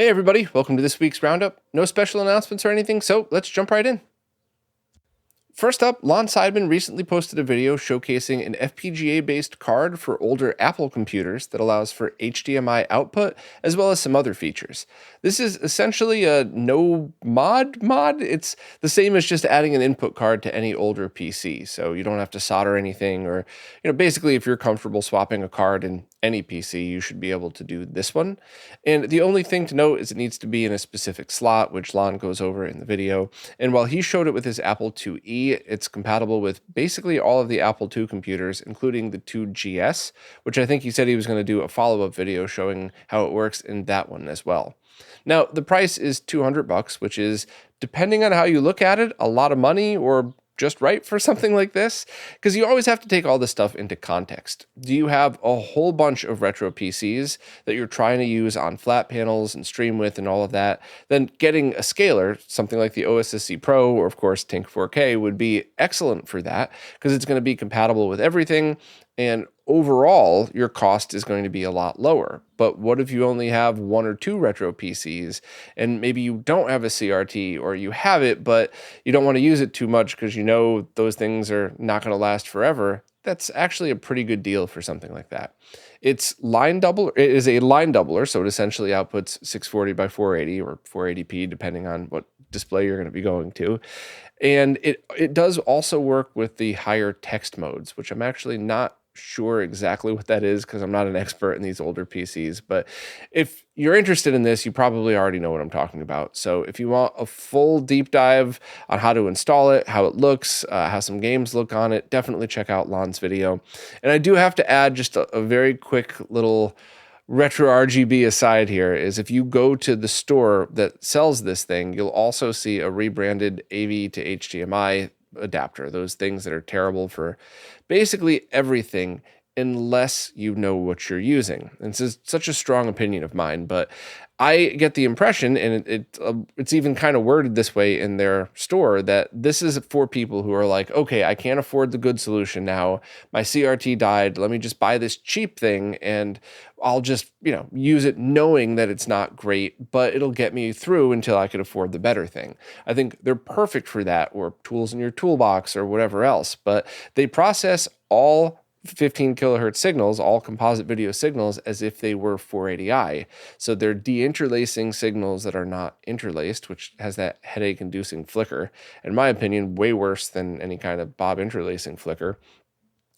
Hey everybody, welcome to this week's Roundup. No special announcements or anything, so let's jump right in. First up, Lon Seidman recently posted a video showcasing an FPGA-based card for older Apple computers that allows for HDMI output, as well as some other features. This is essentially a no-mod. It's the same as just adding an input card to any older PC, so you don't have to solder anything, or, basically if you're comfortable swapping a card in any PC, you should be able to do this one. And the only thing to note is it needs to be in a specific slot, which Lon goes over in the video. And while he showed it with his Apple IIe, it's compatible with basically all of the Apple II computers, including the 2GS, which I think he said he was going to do a follow-up video showing how it works in that one as well. Now, the price is $200, which is, depending on how you look at it, a lot of money, or just right for something like this, because you always have to take all this stuff into context. Do you have a whole bunch of retro PCs that you're trying to use on flat panels and stream with and all of that? Then getting a scaler, something like the OSSC Pro or of course Tink 4K, would be excellent for that because it's going to be compatible with everything, and overall your cost is going to be a lot lower. But what if you only have one or two retro PCs and maybe you don't have a CRT, or you have it but you don't want to use it too much because you know those things are not going to last forever? That's actually a pretty good deal for something like that. It is a line doubler, so it essentially outputs 640 by 480 or 480p depending on what display you're going to be going to. And it does also work with the higher text modes, which I'm actually not sure exactly what that is because I'm not an expert in these older PCs. But if you're interested in this, you probably already know what I'm talking about. So if you want a full deep dive on how to install it, how it looks, how some games look on it, definitely check out Lon's video. And I do have to add just a very quick little RetroRGB aside here, is if you go to the store that sells this thing, you'll also see a rebranded AV to HDMI adapter, those things that are terrible for basically everything unless you know what you're using. And this is such a strong opinion of mine, but I get the impression, and it's even kind of worded this way in their store, that this is for people who are like, okay, I can't afford the good solution now. My CRT died. Let me just buy this cheap thing, and I'll just, use it knowing that it's not great, but it'll get me through until I could afford the better thing. I think they're perfect for that, or tools in your toolbox or whatever else, but they process all 15 kilohertz signals, all composite video signals, as if they were 480i. So they're deinterlacing signals that are not interlaced, which has that headache-inducing flicker. In my opinion, way worse than any kind of Bob interlacing flicker.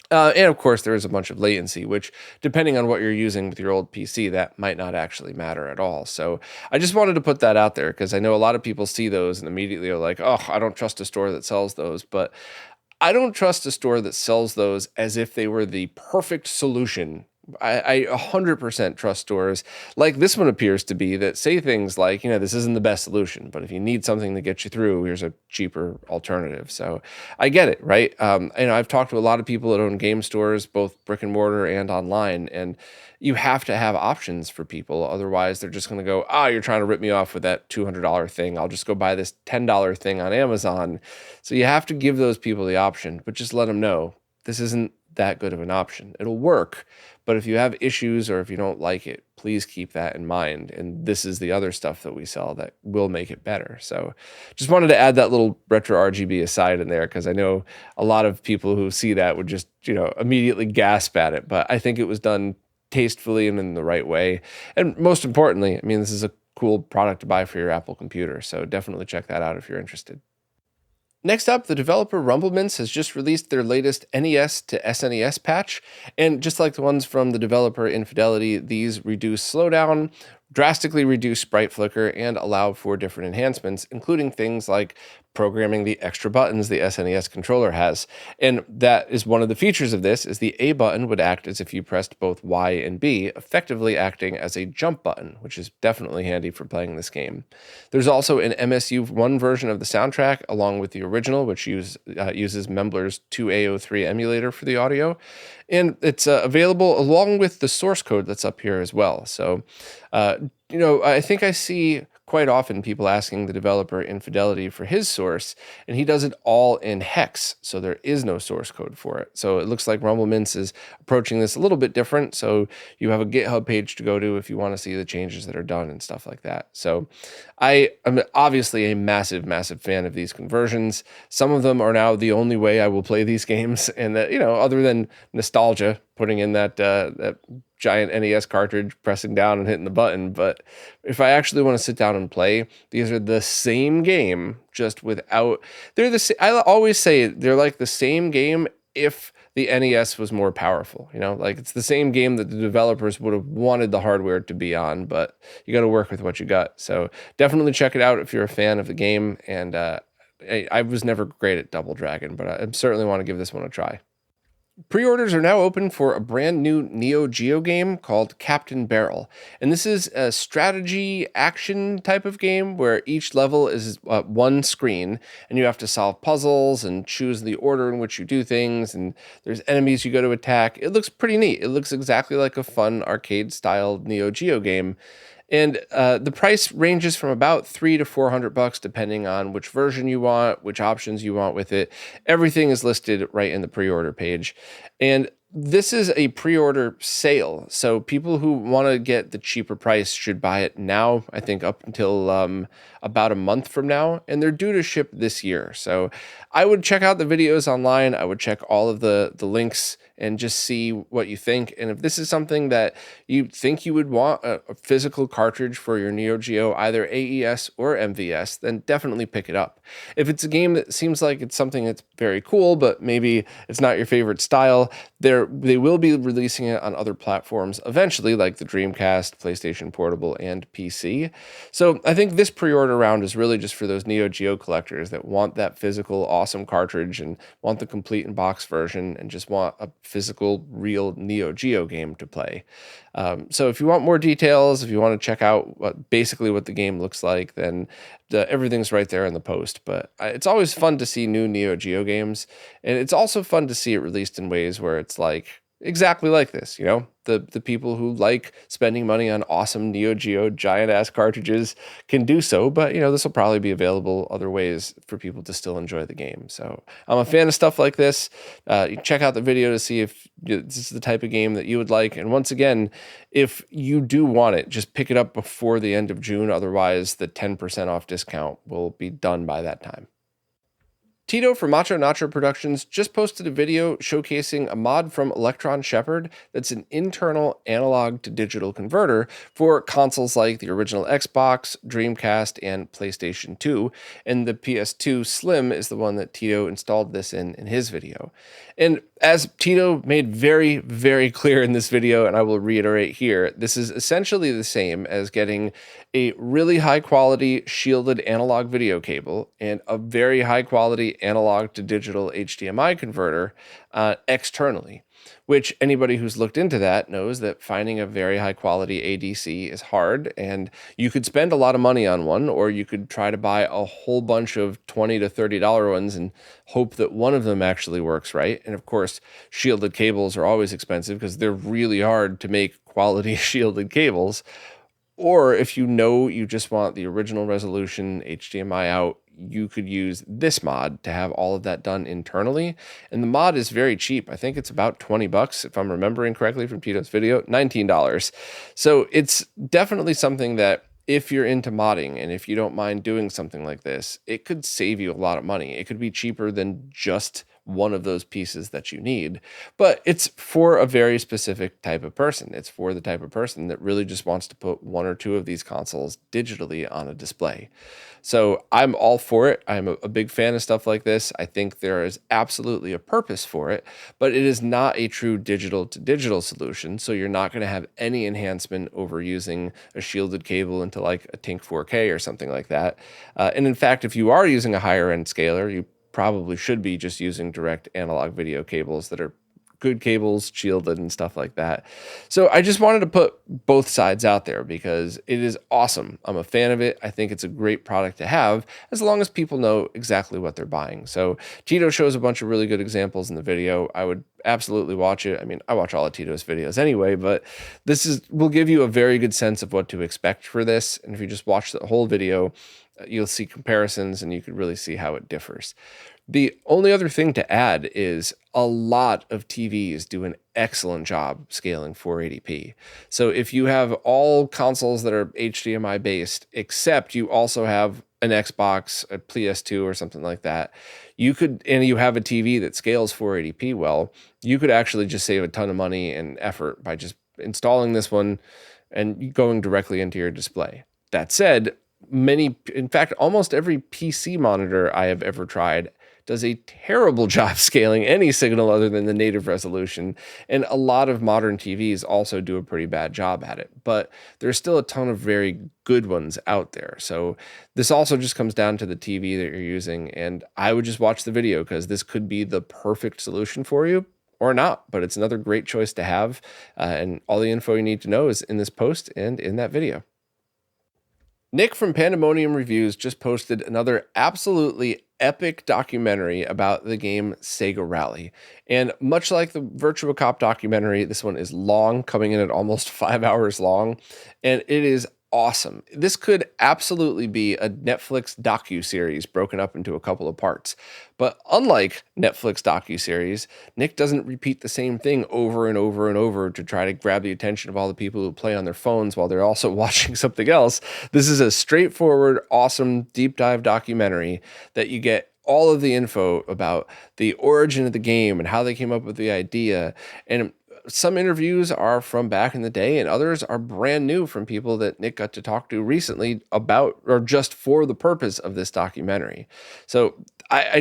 And of course, there is a bunch of latency, which, depending on what you're using with your old PC, that might not actually matter at all. So I just wanted to put that out there because I know a lot of people see those and immediately are like, oh, I don't trust a store that sells those. But I don't trust a store that sells those as if they were the perfect solution. I 100% trust stores like this one appears to be, that say things like, this isn't the best solution, but if you need something to get you through, here's a cheaper alternative. So I get it, right? I've talked to a lot of people that own game stores, both brick and mortar and online, and you have to have options for people. Otherwise, they're just going to go, you're trying to rip me off with that $200 thing. I'll just go buy this $10 thing on Amazon. So you have to give those people the option, but just let them know this isn't that good of an option. It'll work, but if you have issues or if you don't like it, please keep that in mind. And this is the other stuff that we sell that will make it better. So just wanted to add that little RetroRGB aside in there, because I know a lot of people who see that would just, immediately gasp at it. But I think it was done tastefully and in the right way. And most importantly, this is a cool product to buy for your Apple computer. So definitely check that out if you're interested. Next up, the developer Rumblements has just released their latest NES to SNES patch, and just like the ones from the developer Infidelity, these reduce slowdown, drastically reduce sprite flicker, and allow for different enhancements, including things like programming the extra buttons the SNES controller has. And that is one of the features of this, is the A button would act as if you pressed both Y and B, effectively acting as a jump button, which is definitely handy for playing this game. There's also an MSU1 version of the soundtrack, along with the original, which uses Membler's 2A03 emulator for the audio. And it's available along with the source code that's up here as well. So, I think I see quite often people asking the developer Infidelity for his source, and he does it all in hex, so there is no source code for it. So it looks like Rumble Mints is approaching this a little bit different, so you have a GitHub page to go to if you want to see the changes that are done and stuff like that. So I am obviously a massive, massive fan of these conversions. Some of them are now the only way I will play these games, and that, you know, other than nostalgia, putting in that giant NES cartridge, pressing down and hitting the button. But if I actually want to sit down and play, these are the same game, just without. They're the same. I always say they're like the same game if the NES was more powerful. You know, like it's the same game that the developers would have wanted the hardware to be on, but you got to work with what you got. So definitely check it out if you're a fan of the game. And I was never great at Double Dragon, but I certainly want to give this one a try. Pre-orders are now open for a brand new Neo Geo game called Captain Barrel. And this is a strategy action type of game where each level is one screen and you have to solve puzzles and choose the order in which you do things. And there's enemies you go to attack. It looks pretty neat. It looks exactly like a fun arcade style Neo Geo game. And the price ranges from about $300 to $400 depending on which version you want, which options you want with it. Everything is listed right in the pre-order page. And this is a pre-order sale, so people who want to get the cheaper price should buy it now, I think up until about a month from now, and they're due to ship this year. So I would check out the videos online. I would check all of the links and just see what you think. And if this is something that you think you would want, a physical cartridge for your Neo Geo, either AES or MVS, then definitely pick it up. If it's a game that seems like it's something that's very cool, but maybe it's not your favorite style, they will be releasing it on other platforms eventually, like the Dreamcast, PlayStation Portable, and PC. So I think this pre-order round is really just for those Neo Geo collectors that want that physical, awesome cartridge and want the complete in-box version and just want a physical, real Neo Geo game to play. So if you want more details, if you want to check out basically what the game looks like, then everything's right there in the post. But it's always fun to see new Neo Geo games, and it's also fun to see it released in ways where it's like exactly like this, you know? The people who like spending money on awesome Neo Geo giant ass cartridges can do so, but you know, this will probably be available other ways for people to still enjoy the game. So I'm a fan of stuff like this. You check out the video to see if this is the type of game that you would like. And once again, if you do want it, just pick it up before the end of June. Otherwise, the 10% off discount will be done by that time. Tito from Macho Nacho Productions just posted a video showcasing a mod from Electron Shepherd that's an internal analog to digital converter for consoles like the original Xbox, Dreamcast, and PlayStation 2. And the PS2 Slim is the one that Tito installed this in his video. And as Tito made very, very clear in this video, and I will reiterate here, this is essentially the same as getting a really high quality shielded analog video cable and a very high quality analog to digital HDMI converter externally, which anybody who's looked into that knows that finding a very high quality ADC is hard, and you could spend a lot of money on one, or you could try to buy a whole bunch of $20 to $30 ones and hope that one of them actually works right. And of course, shielded cables are always expensive because they're really hard to make quality shielded cables. Or if you know you just want the original resolution HDMI out, you could use this mod to have all of that done internally. And the mod is very cheap. I think it's about $20 if I'm remembering correctly from Tito's video, $19. So it's definitely something that if you're into modding and if you don't mind doing something like this, it could save you a lot of money. It could be cheaper than just one of those pieces that you need, but it's for a very specific type of person. It's for the type of person that really just wants to put one or two of these consoles digitally on a display. So I'm all for it. I'm a big fan of stuff like this. I think there is absolutely a purpose for it, but it is not a true digital to digital solution. So you're not going to have any enhancement over using a shielded cable into like a Tink 4K or something like that. And in fact, if you are using a higher end scaler, you probably should be just using direct analog video cables that are good cables, shielded and stuff like that. So I just wanted to put both sides out there because it is awesome. I'm a fan of it. I think it's a great product to have as long as people know exactly what they're buying. So Tito shows a bunch of really good examples in the video. I would absolutely watch it. I mean, I watch all of Tito's videos anyway, but will give you a very good sense of what to expect for this. And if you just watch the whole video, you'll see comparisons and you can really see how it differs. The only other thing to add is a lot of TVs do an excellent job scaling 480p. So if you have all consoles that are HDMI based, except you also have an Xbox, a PS2 or something like that, and you have a TV that scales 480p well, you could actually just save a ton of money and effort by just installing this one and going directly into your display. That said, in fact, almost every PC monitor I have ever tried does a terrible job scaling any signal other than the native resolution. And a lot of modern TVs also do a pretty bad job at it, but there's still a ton of very good ones out there. So this also just comes down to the TV that you're using. And I would just watch the video because this could be the perfect solution for you or not, but it's another great choice to have. And all the info you need to know is in this post and in that video. Nick from Pandemonium Reviews just posted another absolutely epic documentary about the game Sega Rally. And much like the Virtua Cop documentary, this one is long, coming in at almost 5 hours long, and it is awesome. This could absolutely be a Netflix docu-series broken up into a couple of parts. But unlike Netflix docu-series, Nick doesn't repeat the same thing over and over and over to try to grab the attention of all the people who play on their phones while they're also watching something else. This is a straightforward, awesome, deep dive documentary that you get all of the info about the origin of the game and how they came up with the idea. And some interviews are from back in the day and others are brand new from people that Nick got to talk to recently about or just for the purpose of this documentary. So I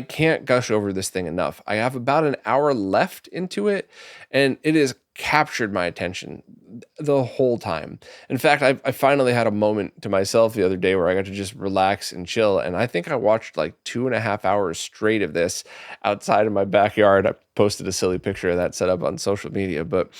can't gush over this thing enough. I have about an hour left into it and it has captured my attention the whole time. In fact, I finally had a moment to myself the other day where I got to just relax and chill. And I think I watched like 2.5 hours straight of this outside of my backyard. I posted a silly picture of that set up on social media, but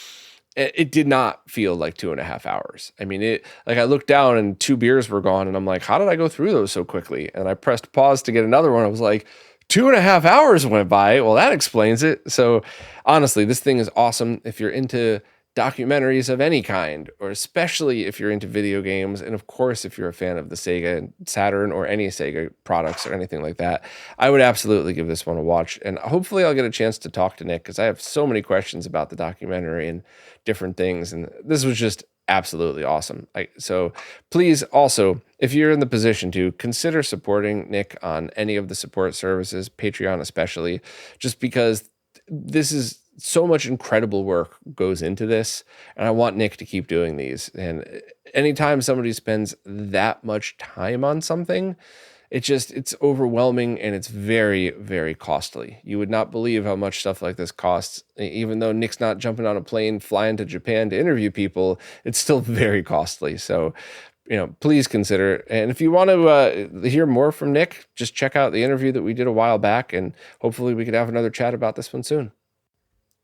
it did not feel like 2.5 hours. I mean, I looked down and 2 beers were gone and I'm like, how did I go through those so quickly? And I pressed pause to get another one. I was like, 2.5 hours went by. Well, that explains it. So honestly, this thing is awesome. If you're into documentaries of any kind, or especially if you're into video games, and of course, if you're a fan of the Sega Saturn or any Sega products or anything like that, I would absolutely give this one a watch. And hopefully I'll get a chance to talk to Nick because I have so many questions about the documentary and different things. And this was just absolutely awesome. So please also, if you're in the position to, consider supporting Nick on any of the support services, Patreon especially, just because this is so much incredible work goes into this, and I want Nick to keep doing these. And anytime somebody spends that much time on something, it's overwhelming and it's very, very costly. You would not believe how much stuff like this costs. Even though Nick's not jumping on a plane, flying to Japan to interview people, it's still very costly. So, please consider. And if you want to hear more from Nick, just check out the interview that we did a while back, and hopefully we could have another chat about this one soon.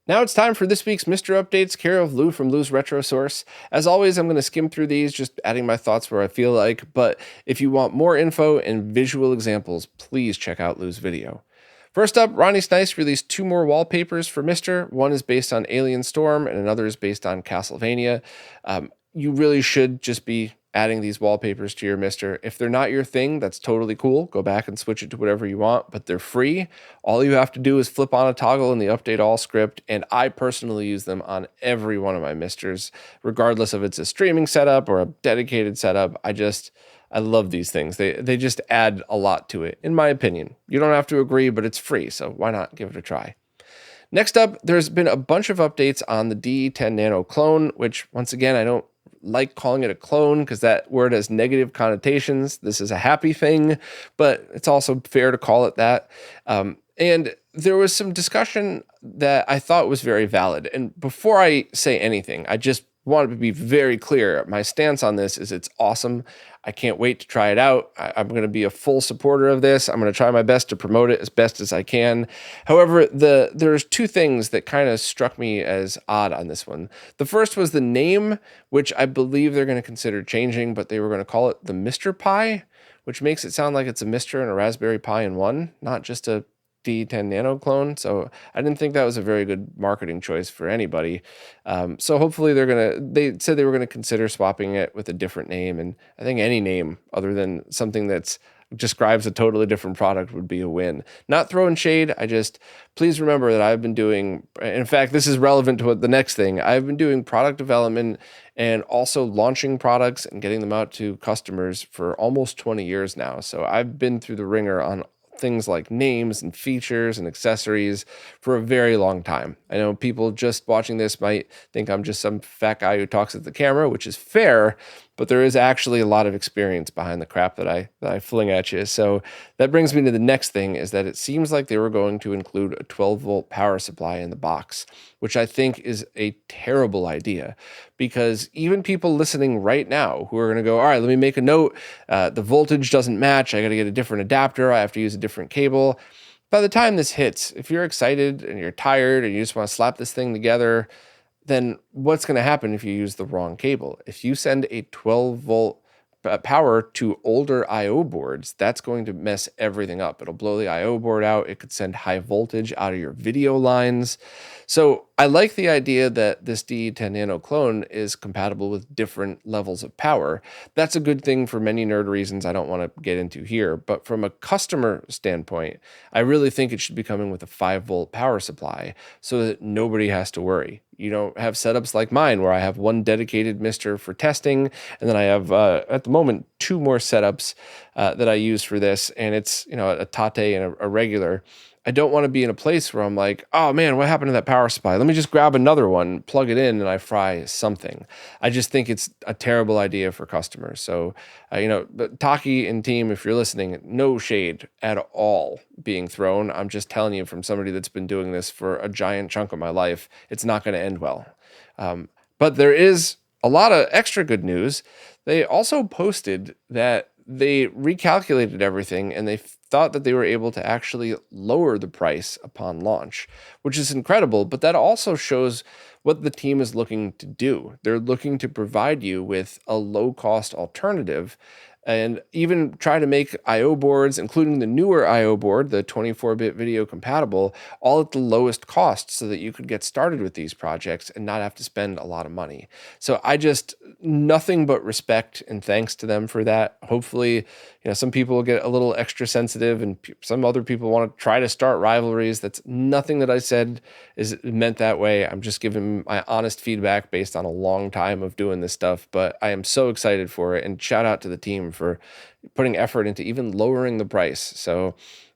Now it's time for this week's Mr. Updates, care of Lou from Lou's Retro Source. As always, I'm going to skim through these, just adding my thoughts where I feel like, but if you want more info and visual examples, please check out Lou's video. First up, Ronnie Snice released 2 more wallpapers for Mr. One is based on Alien Storm, and another is based on Castlevania. You really should just be adding these wallpapers to your Mister. If they're not your thing, that's totally cool. Go back and switch it to whatever you want, but they're free. All you have to do is flip on a toggle in the Update All script, and I personally use them on every one of my Misters, regardless if it's a streaming setup or a dedicated setup. I love these things. They just add a lot to it, in my opinion. You don't have to agree, but it's free, so why not give it a try? Next up, there's been a bunch of updates on the DE10 Nano clone, which, once again, I don't like calling it a clone because that word has negative connotations. This is a happy thing, but it's also fair to call it that. And there was some discussion that I thought was very valid. And before I say anything, I just want to be very clear. My stance on this is it's awesome. I can't wait to try it out. I'm going to be a full supporter of this. I'm going to try my best to promote it as best as I can. However, there's two things that kind of struck me as odd on this one. The first was the name, which I believe they're going to consider changing, but they were going to call it the Mr. Pi, which makes it sound like it's a Mr. and a Raspberry Pi in one, not just a D10 Nano clone. So I didn't think that was a very good marketing choice for anybody. So hopefully they said they were going to consider swapping it with a different name. And I think any name other than something that's describes a totally different product would be a win. Not throwing shade. Please remember that I've been doing, in fact, this is relevant to what the next thing. I've been doing product development and also launching products and getting them out to customers for almost 20 years now. So I've been through the ringer on things like names and features and accessories for a very long time. I know people just watching this might think I'm just some fat guy who talks at the camera, which is fair, but there is actually a lot of experience behind the crap that I fling at you. So that brings me to the next thing, is that it seems like they were going to include a 12-volt power supply in the box, which I think is a terrible idea, because even people listening right now who are going to go, all right, let me make a note, the voltage doesn't match, I got to get a different adapter, I have to use a different cable. By the time this hits, if you're excited and you're tired and you just want to slap this thing together, then what's going to happen if you use the wrong cable? If you send a 12-volt power to older I/O boards, that's going to mess everything up. It'll blow the I/O board out. It could send high voltage out of your video lines. So I like the idea that this DE10 Nano clone is compatible with different levels of power. That's a good thing for many nerd reasons I don't want to get into here. But from a customer standpoint, I really think it should be coming with a 5-volt power supply so that nobody has to worry. You don't have setups like mine where I have one dedicated mister for testing, and then I have, at the moment, 2 more setups that I use for this, and it's, a Tate and a regular. I don't want to be in a place where I'm like, oh man, what happened to that power supply? Let me just grab another one, plug it in, and I fry something. I just think it's a terrible idea for customers. So, but Taki and team, if you're listening, no shade at all being thrown. I'm just telling you from somebody that's been doing this for a giant chunk of my life, it's not going to end well. But there is a lot of extra good news. They also posted that they recalculated everything and they thought that they were able to actually lower the price upon launch, which is incredible. But that also shows what the team is looking to do. They're looking to provide you with a low-cost alternative and even try to make I/O boards, including the newer I/O board, the 24-bit video compatible, all at the lowest cost so that you could get started with these projects and not have to spend a lot of money. So nothing but respect and thanks to them for that. Hopefully, some people will get a little extra sensitive and some other people want to try to start rivalries. That's nothing that I said is meant that way. I'm just giving my honest feedback based on a long time of doing this stuff, but I am so excited for it, and shout out to the team for putting effort into even lowering the price. So,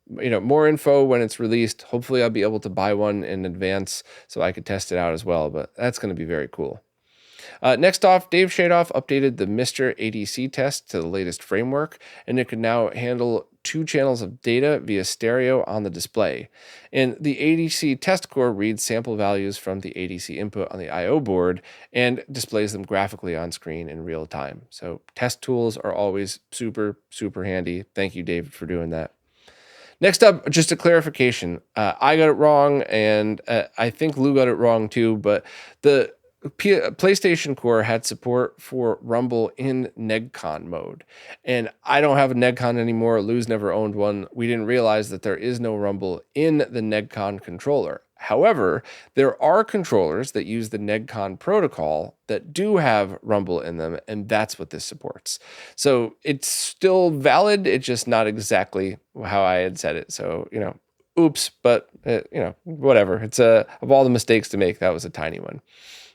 more info when it's released. Hopefully I'll be able to buy one in advance so I could test it out as well, but that's going to be very cool. Next off, Dave Shadoff updated the Mr. ADC test to the latest framework, and it can now handle 2 channels of data via stereo on the display. And the ADC test core reads sample values from the ADC input on the I/O board and displays them graphically on screen in real time. So test tools are always super, super handy. Thank you, David, for doing that. Next up, just a clarification. I got it wrong, and I think Lou got it wrong too, but the PlayStation Core had support for Rumble in NegCon mode, and I don't have a NegCon anymore. Lou's never owned one. We didn't realize that there is no Rumble in the NegCon controller. However, there are controllers that use the NegCon protocol that do have Rumble in them, and that's what this supports. So it's still valid. It's just not exactly how I had said it. So, oops, but whatever. It's of all the mistakes to make, that was a tiny one.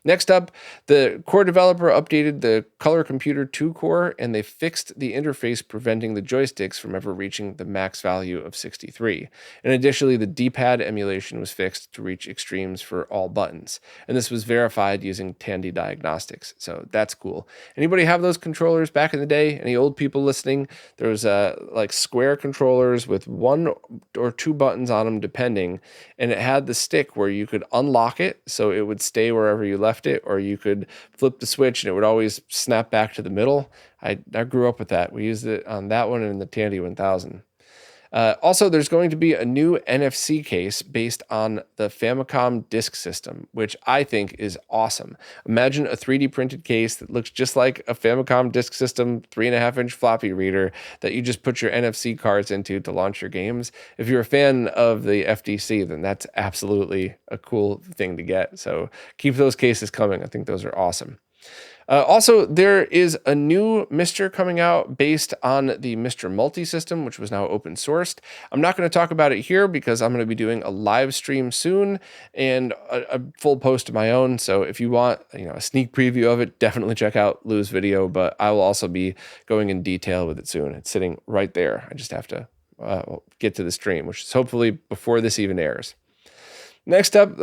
Next up, the core developer updated the Color Computer 2 core, and they fixed the interface preventing the joysticks from ever reaching the max value of 63. And additionally, the D-pad emulation was fixed to reach extremes for all buttons. And this was verified using Tandy Diagnostics, so that's cool. Anybody have those controllers back in the day? Any old people listening? There was like square controllers with 1 or 2 buttons on them depending, and it had the stick where you could unlock it so it would stay wherever you left left it, or you could flip the switch and it would always snap back to the middle. I grew up with that. We used it on that one and the Tandy 1000. Also, there's going to be a new NFC case based on the Famicom disk system, which I think is awesome. Imagine a 3D printed case that looks just like a Famicom disk system, 3.5-inch floppy reader that you just put your NFC cards into to launch your games. If you're a fan of the FDC, then that's absolutely a cool thing to get. So keep those cases coming. I think those are awesome. Also, there is a new Mister coming out based on the Mister Multi-System, which was now open sourced. I'm not going to talk about it here because I'm going to be doing a live stream soon and a full post of my own. So if you want, a sneak preview of it, definitely check out Lou's video, but I will also be going in detail with it soon. It's sitting right there. I just have to get to the stream, which is hopefully before this even airs. Next up,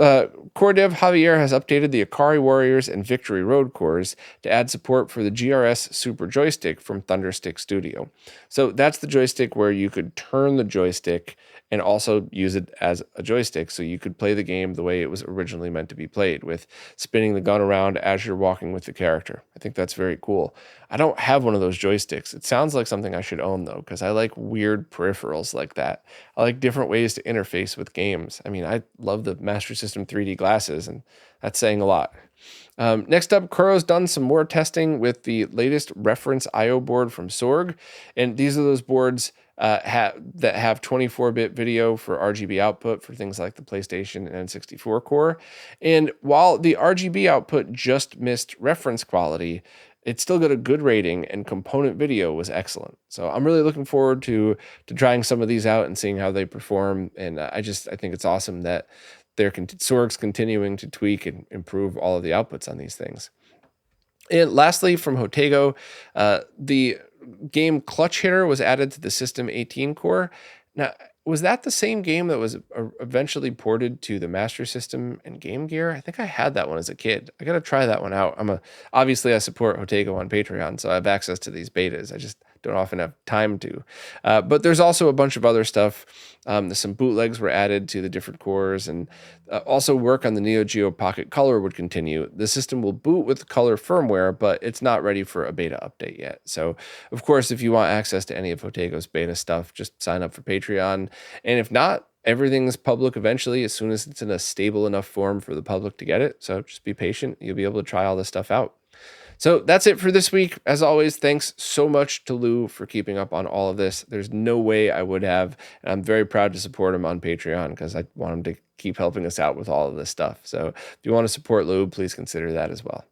core dev Javier has updated the Akari Warriors and Victory Road cores to add support for the GRS Super Joystick from Thunderstick Studio. So that's the joystick where you could turn the joystick and also use it as a joystick, so you could play the game the way it was originally meant to be played, with spinning the gun around as you're walking with the character. I think that's very cool. I don't have one of those joysticks. It sounds like something I should own, though, because I like weird peripherals like that. I like different ways to interface with games. I mean, I love the Master System 3D glasses, and that's saying a lot. Next up, Kuro's done some more testing with the latest reference I/O board from Sorg, and these are those boards that have 24-bit video for RGB output for things like the PlayStation and N64 core. And while the RGB output just missed reference quality, it still got a good rating, and component video was excellent. So I'm really looking forward to trying some of these out and seeing how they perform. And I think it's awesome that Sorg's continuing to tweak and improve all of the outputs on these things. And lastly, from Hotego, the game Clutch Hitter was added to the System 18 core. Now, was that the same game that was eventually ported to the Master System and Game Gear? I think I had that one as a kid. I got to try that one out. Obviously I support Hotego on Patreon, so I have access to these betas. I just don't often have time to. But there's also a bunch of other stuff. Some bootlegs were added to the different cores, and also work on the Neo Geo Pocket Color would continue. The system will boot with Color firmware, but it's not ready for a beta update yet. So, of course, if you want access to any of Hotego's beta stuff, just sign up for Patreon. And if not, everything's public eventually as soon as it's in a stable enough form for the public to get it. So just be patient. You'll be able to try all this stuff out. So that's it for this week. As always, thanks so much to Lou for keeping up on all of this. There's no way I would have, and I'm very proud to support him on Patreon because I want him to keep helping us out with all of this stuff. So if you want to support Lou, please consider that as well.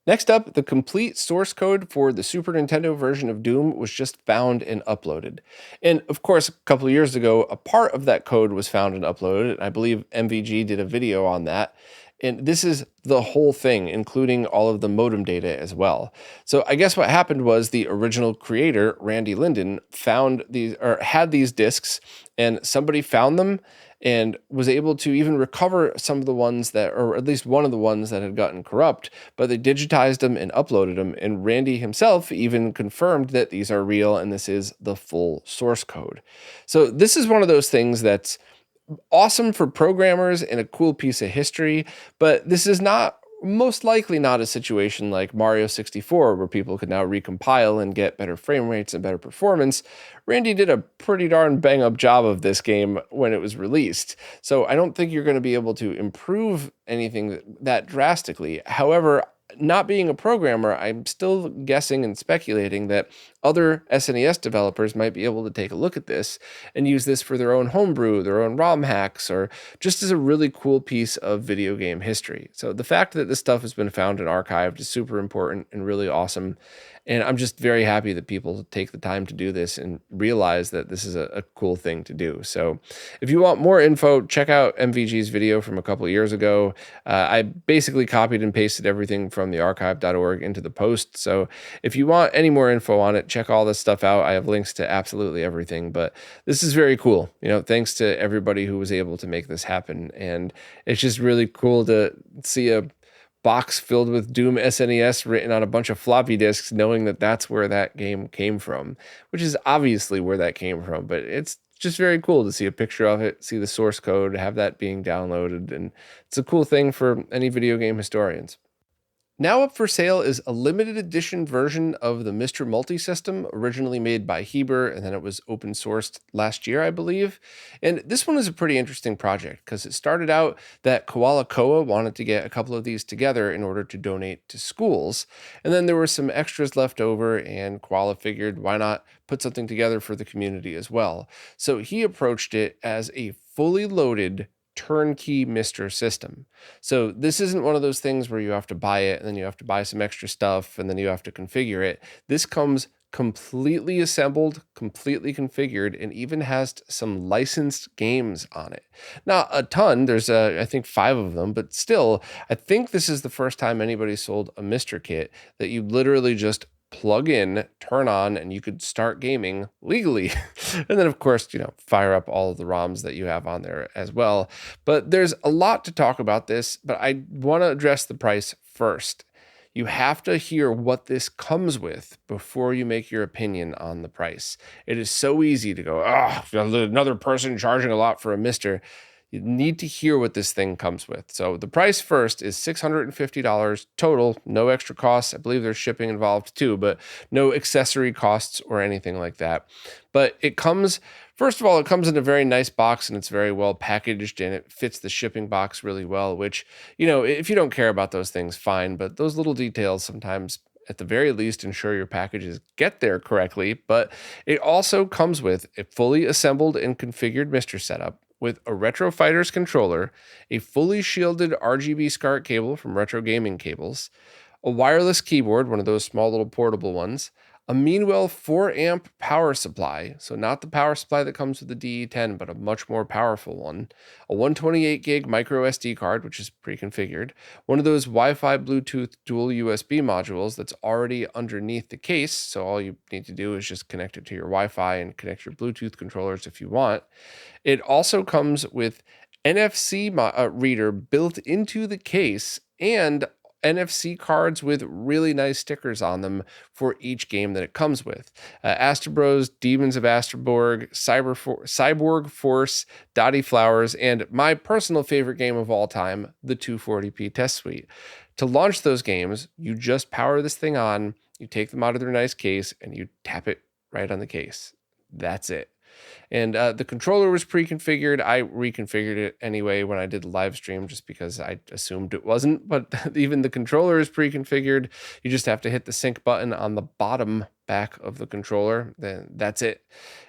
Next up, the complete source code for the Super Nintendo version of Doom was just found and uploaded. And of course, a couple of years ago, a part of that code was found and uploaded, and I believe MVG did a video on that. And this is the whole thing, including all of the modem data as well. So I guess what happened was the original creator, Randy Linden, had these discs, and somebody found them and was able to even recover some of the ones that, or at least one of the ones that had gotten corrupt, but they digitized them and uploaded them. And Randy himself even confirmed that these are real and this is the full source code. So this is one of those things that's awesome for programmers and a cool piece of history, but this is most likely not a situation like Mario 64 where people could now recompile and get better frame rates and better performance. Randy did a pretty darn bang up job of this game when it was released, so I don't think you're going to be able to improve anything that drastically. However, not being a programmer, I'm still guessing and speculating that other SNES developers might be able to take a look at this and use this for their own homebrew, their own ROM hacks, or just as a really cool piece of video game history. So the fact that this stuff has been found and archived is super important and really awesome. And I'm just very happy that people take the time to do this and realize that this is a cool thing to do. So if you want more info, check out MVG's video from a couple of years ago. I basically copied and pasted everything from the archive.org into the post. So if you want any more info on it, check all this stuff out. I have links to absolutely everything, but this is very cool. Thanks to everybody who was able to make this happen. And it's just really cool to see a box filled with Doom SNES written on a bunch of floppy disks, knowing that that's where that game came from, which is obviously where that came from, but it's just very cool to see a picture of it, see the source code, have that being downloaded, and it's a cool thing for any video game historians. Now up for sale is a limited edition version of the Mr. Multi-System, originally made by Heber, and then it was open sourced last year, I believe. And this one is a pretty interesting project because it started out that Koala Koa wanted to get a couple of these together in order to donate to schools. And then there were some extras left over, and Koala figured, why not put something together for the community as well? So he approached it as a fully loaded turnkey Mr. system. So this isn't one of those things where you have to buy it and then you have to buy some extra stuff and then you have to configure it. This comes completely assembled, completely configured, and even has some licensed games on it. Not a ton, there's I think 5 of them, but still, I think this is the first time anybody sold a Mr. kit that you literally just plug in, turn on, and you could start gaming legally. And then, of course, fire up all of the ROMs that you have on there as well. But there's a lot to talk about this, but I want to address the price first. You have to hear what this comes with before you make your opinion on the price. It is so easy to go, another person charging a lot for a Mr. You need to hear what this thing comes with. So the price first is $650 total, no extra costs. I believe there's shipping involved too, but no accessory costs or anything like that. But it comes, first of all, it comes in a very nice box and it's very well packaged and it fits the shipping box really well, which, if you don't care about those things, fine. But those little details sometimes, at the very least, ensure your packages get there correctly. But it also comes with a fully assembled and configured Mr. setup, with a Retro Fighters controller, a fully shielded RGB SCART cable from Retro Gaming Cables, a wireless keyboard, one of those small little portable ones, a Meanwell 4 amp power supply, so not the power supply that comes with the DE10, but a much more powerful one, a 128 gig micro SD card, which is pre-configured, one of those Wi-Fi Bluetooth dual USB modules that's already underneath the case, so all you need to do is just connect it to your Wi-Fi and connect your Bluetooth controllers if you want. It also comes with NFC reader built into the case and NFC cards with really nice stickers on them for each game that it comes with. Astro Bros, Demons of Astroborg, Cyborg Force, Dottie Flowers, and my personal favorite game of all time, the 240p Test Suite. To launch those games, you just power this thing on, you take them out of their nice case, and you tap it right on the case. That's it. And the controller was pre-configured. I reconfigured it anyway when I did the live stream just because I assumed it wasn't. But even the controller is pre-configured. You just have to hit the sync button on the bottom back of the controller. Then that's it.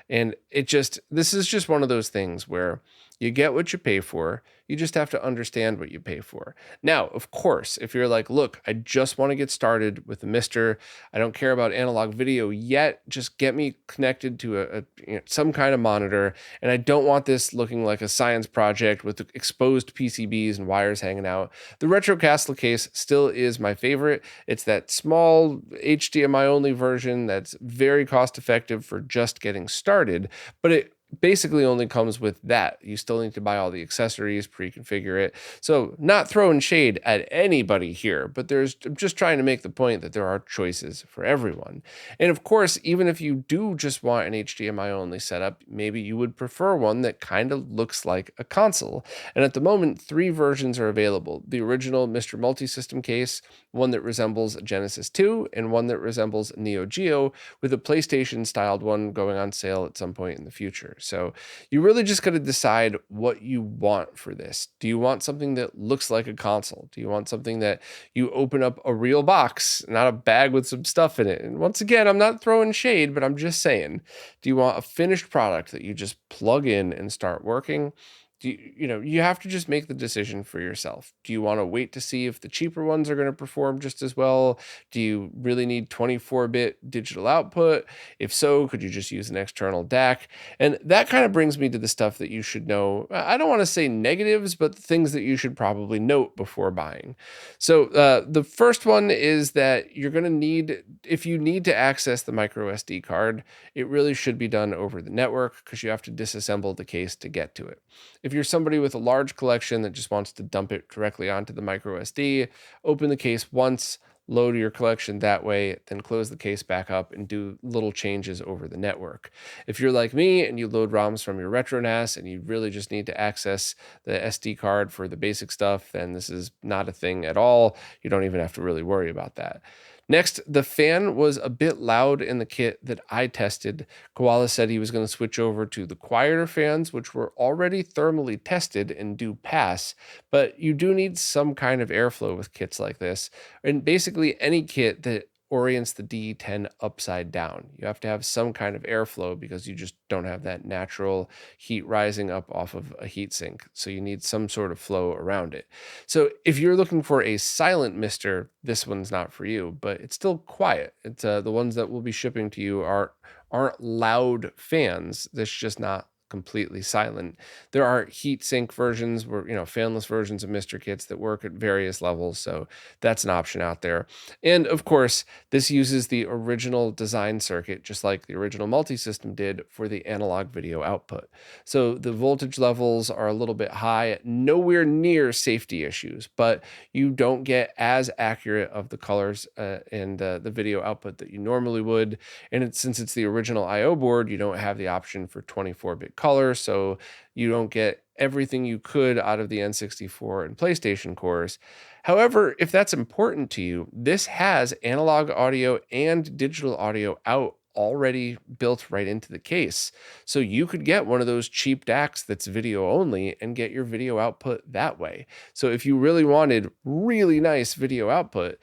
And this is just one of those things where you get what you pay for. You just have to understand what you pay for. Now, of course, if you're like, look, I just want to get started with the Mister, I don't care about analog video yet, just get me connected to some kind of monitor, and I don't want this looking like a science project with exposed PCBs and wires hanging out. The Retro Castle case still is my favorite. It's that small HDMI only version that's very cost effective for just getting started, but it basically only comes with that. You still need to buy all the accessories, pre-configure it. So not throwing shade at anybody here, but I'm just trying to make the point that there are choices for everyone. And of course, even if you do just want an HDMI only setup, maybe you would prefer one that kind of looks like a console. And at the moment, 3 versions are available. The original Mr. Multi-System case, one that resembles a Genesis 2, and one that resembles a Neo Geo, with a PlayStation-styled one going on sale at some point in the future. So you really just got to decide what you want for this. Do you want something that looks like a console? Do you want something that you open up a real box, not a bag with some stuff in it? And once again, I'm not throwing shade, but I'm just saying, do you want a finished product that you just plug in and start working? You have to just make the decision for yourself. Do you want to wait to see if the cheaper ones are going to perform just as well? Do you really need 24-bit digital output? If so, could you just use an external DAC? And that kind of brings me to the stuff that you should know. I don't want to say negatives, but the things that you should probably note before buying. So the first one is that you're going to need, if you need to access the micro SD card, it really should be done over the network because you have to disassemble the case to get to it. If you're somebody with a large collection that just wants to dump it directly onto the micro SD, open the case once, load your collection that way, then close the case back up and do little changes over the network. If you're like me and you load ROMs from your RetroNAS and you really just need to access the SD card for the basic stuff, then this is not a thing at all. You don't even have to really worry about that. Next, the fan was a bit loud in the kit that I tested. Koala said he was going to switch over to the quieter fans, which were already thermally tested and do pass, but you do need some kind of airflow with kits like this. And basically any kit that orients the D10 upside down. You have to have some kind of airflow because you just don't have that natural heat rising up off of a heatsink. So you need some sort of flow around it. So if you're looking for a silent mister, this one's not for you, but it's still quiet. It's the ones that will be shipping to you aren't loud fans. That's just not completely silent. There are heatsink versions where, fanless versions of Mr. Kits that work at various levels. So that's an option out there. And of course, this uses the original design circuit, just like the original multi-system did for the analog video output. So the voltage levels are a little bit high, nowhere near safety issues, but you don't get as accurate of the colors and the video output that you normally would. And since it's the original IO board, you don't have the option for 24-bit color, so you don't get everything you could out of the N64 and PlayStation cores. However, if that's important to you, this has analog audio and digital audio out already built right into the case. So you could get one of those cheap DACs that's video only and get your video output that way. So if you really wanted really nice video output,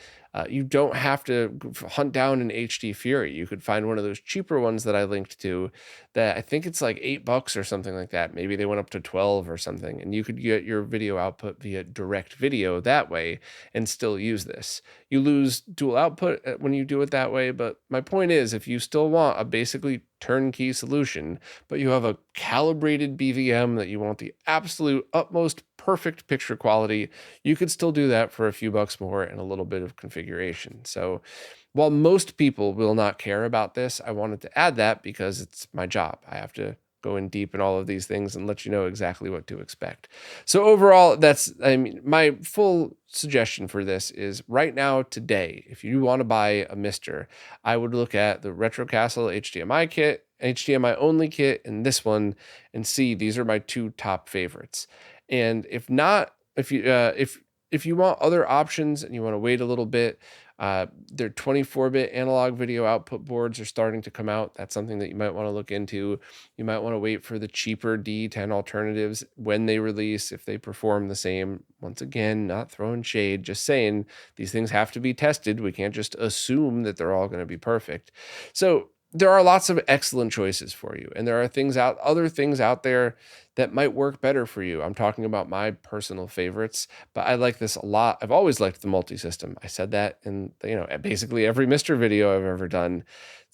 you don't have to hunt down an HD Fury. You could find one of those cheaper ones that I linked to that I think it's like $8 or something like that. Maybe they went up to 12 or something, and you could get your video output via direct video that way and still use this. You lose dual output when you do it that way, but my point is, if you still want a basically turnkey solution, but you have a calibrated BVM that you want the absolute utmost perfect picture quality, you could still do that for a few bucks more and a little bit of configuration. So while most people will not care about this, I wanted to add that because it's my job. I have to go in deep in all of these things and let you know exactly what to expect. So overall, my full suggestion for this is right now, today, if you want to buy a Mister, I would look at the Retro Castle HDMI kit, HDMI only kit, and this one, and see these are my two top favorites. And if not, if you want other options and you want to wait a little bit, their 24-bit analog video output boards are starting to come out. That's something that you might want to look into. You might want to wait for the cheaper D10 alternatives when they release, if they perform the same. Once again, not throwing shade, just saying these things have to be tested. We can't just assume that they're all going to be perfect. So there are lots of excellent choices for you, and there are other things out there that might work better for you. I'm talking about my personal favorites, but I like this a lot. I've always liked the multi-system. I said that in basically every Mr. video I've ever done.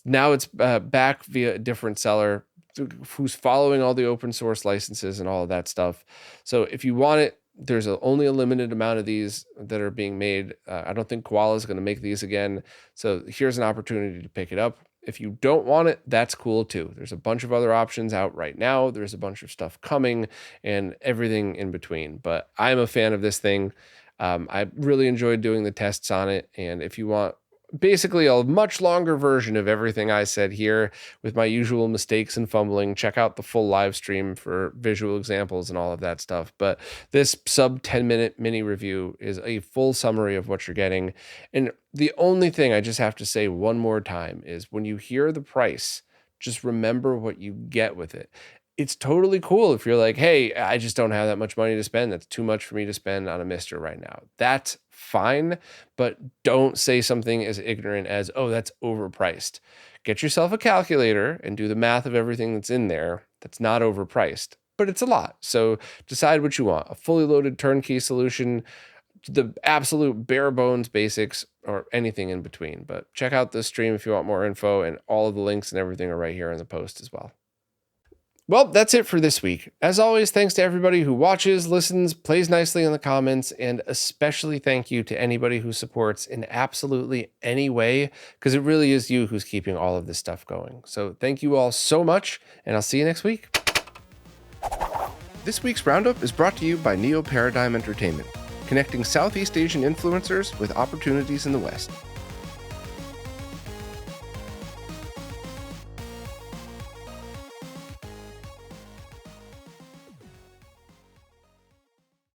Now it's back via a different seller who's following all the open source licenses and all of that stuff. So if you want it, there's only a limited amount of these that are being made. I don't think Koala is going to make these again. So here's an opportunity to pick it up. If you don't want it, that's cool too. There's a bunch of other options out right now. There's a bunch of stuff coming and everything in between. But I'm a fan of this thing. I really enjoyed doing the tests on it. And if you want basically a much longer version of everything I said here with my usual mistakes and fumbling, check out the full live stream for visual examples and all of that stuff. But this sub 10-minute mini review is a full summary of what you're getting. And the only thing I just have to say one more time is when you hear the price, just remember what you get with it. It's totally cool if you're like, hey, I just don't have that much money to spend. That's too much for me to spend on a Mister right now. That's fine, but don't say something as ignorant as, oh, that's overpriced. Get yourself a calculator and do the math of everything that's in there. That's not overpriced, but it's a lot. So decide what you want. A fully loaded turnkey solution, the absolute bare bones basics, or anything in between. But check out this stream if you want more info, and all of the links and everything are right here in the post as well. Well, that's it for this week. As always, thanks to everybody who watches, listens, plays nicely in the comments, and especially thank you to anybody who supports in absolutely any way, because it really is you who's keeping all of this stuff going. So thank you all so much, and I'll see you next week. This week's Roundup is brought to you by Neo Paradigm Entertainment, connecting Southeast Asian influencers with opportunities in the West.